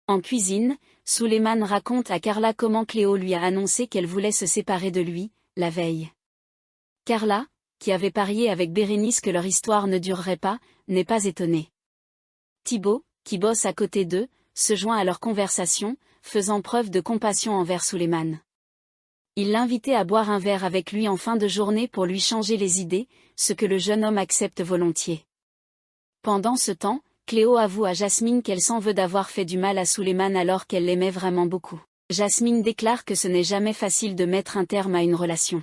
En cuisine, Suleiman raconte à Carla comment Cléo lui a annoncé qu'elle voulait se séparer de lui, la veille. Carla, qui avait parié avec Bérénice que leur histoire ne durerait pas, n'est pas étonnée. Thibaut, qui bosse à côté d'eux, se joint à leur conversation, faisant preuve de compassion envers Suleiman. Il l'invitait à boire un verre avec lui en fin de journée pour lui changer les idées, ce que le jeune homme accepte volontiers. Pendant ce temps, Cléo avoue à Jasmine qu'elle s'en veut d'avoir fait du mal à Suleiman alors qu'elle l'aimait vraiment beaucoup. Jasmine déclare que ce n'est jamais facile de mettre un terme à une relation.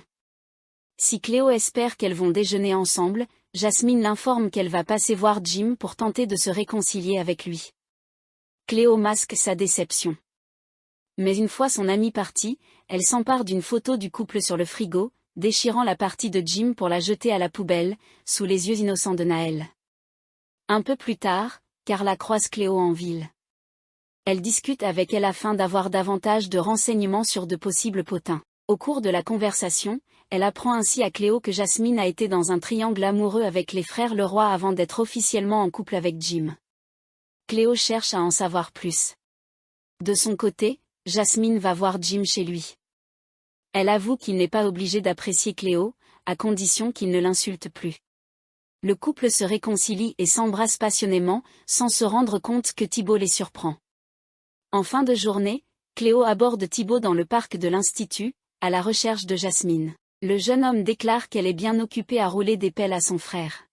Si Cléo espère qu'elles vont déjeuner ensemble, Jasmine l'informe qu'elle va passer voir Jim pour tenter de se réconcilier avec lui. Cléo masque sa déception. Mais une fois son amie partie, elle s'empare d'une photo du couple sur le frigo, déchirant la partie de Jim pour la jeter à la poubelle, sous les yeux innocents de Naël. Un peu plus tard, Carla croise Cléo en ville. Elle discute avec elle afin d'avoir davantage de renseignements sur de possibles potins. Au cours de la conversation, elle apprend ainsi à Cléo que Jasmine a été dans un triangle amoureux avec les frères Leroy avant d'être officiellement en couple avec Jim. Cléo cherche à en savoir plus. De son côté, Jasmine va voir Jim chez lui. Elle avoue qu'il n'est pas obligé d'apprécier Cléo, à condition qu'il ne l'insulte plus. Le couple se réconcilie et s'embrasse passionnément, sans se rendre compte que Thibaut les surprend. En fin de journée, Cléo aborde Thibaut dans le parc de l'Institut, à la recherche de Jasmine. Le jeune homme déclare qu'elle est bien occupée à rouler des pelles à son frère.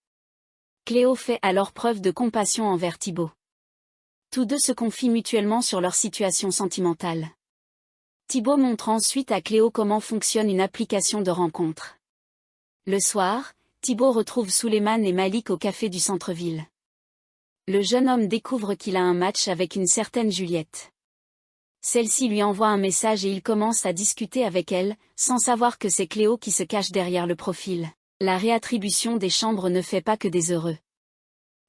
Cléo fait alors preuve de compassion envers Thibaut. Tous deux se confient mutuellement sur leur situation sentimentale. Thibaut montre ensuite à Cléo comment fonctionne une application de rencontre. Le soir, Thibaut retrouve Suleiman et Malik au café du centre-ville. Le jeune homme découvre qu'il a un match avec une certaine Juliette. Celle-ci lui envoie un message et il commence à discuter avec elle, sans savoir que c'est Cléo qui se cache derrière le profil. La réattribution des chambres ne fait pas que des heureux.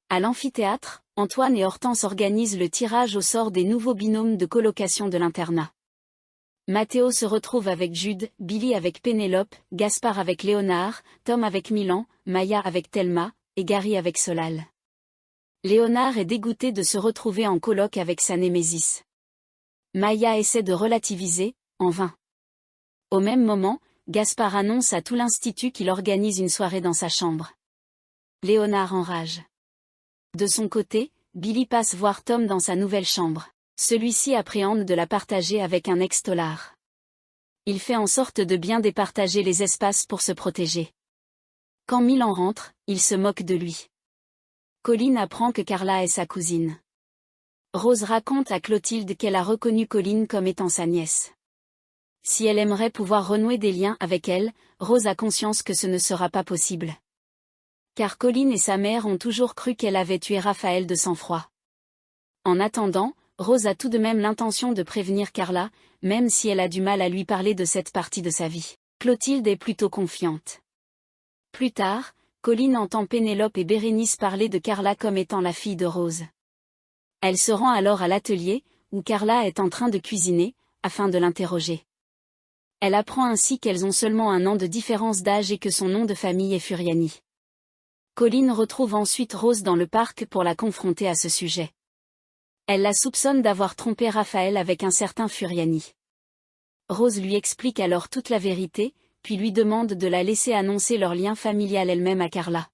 À l'amphithéâtre, Antoine et Hortense organisent le tirage au sort des nouveaux binômes de colocation de l'internat. Mathéo se retrouve avec Jude, Billy avec Pénélope, Gaspard avec Léonard, Tom avec Milan, Maya avec Thelma, et Gary avec Solal. Léonard est dégoûté de se retrouver en coloc avec sa némésis. Maya essaie de relativiser, en vain. Au même moment, Gaspard annonce à tout l'institut qu'il organise une soirée dans sa chambre. Léonard enrage. De son côté, Billy passe voir Tom dans sa nouvelle chambre. Celui-ci appréhende de la partager avec un ex-tolard. Il fait en sorte de bien départager les espaces pour se protéger. Quand Milan rentre, il se moque de lui. Colline apprend que Carla est sa cousine. Rose raconte à Clotilde qu'elle a reconnu Colline comme étant sa nièce. Si elle aimerait pouvoir renouer des liens avec elle, Rose a conscience que ce ne sera pas possible. Car Colline et sa mère ont toujours cru qu'elle avait tué Raphaël de sang-froid. En attendant, Rose a tout de même l'intention de prévenir Carla, même si elle a du mal à lui parler de cette partie de sa vie. Clotilde est plutôt confiante. Plus tard, Colline entend Pénélope et Bérénice parler de Carla comme étant la fille de Rose. Elle se rend alors à l'atelier, où Carla est en train de cuisiner, afin de l'interroger. Elle apprend ainsi qu'elles ont seulement 1 an de différence d'âge et que son nom de famille est Furiani. Colline retrouve ensuite Rose dans le parc pour la confronter à ce sujet. Elle la soupçonne d'avoir trompé Raphaël avec un certain Furiani. Rose lui explique alors toute la vérité, puis lui demande de la laisser annoncer leur lien familial elle-même à Carla.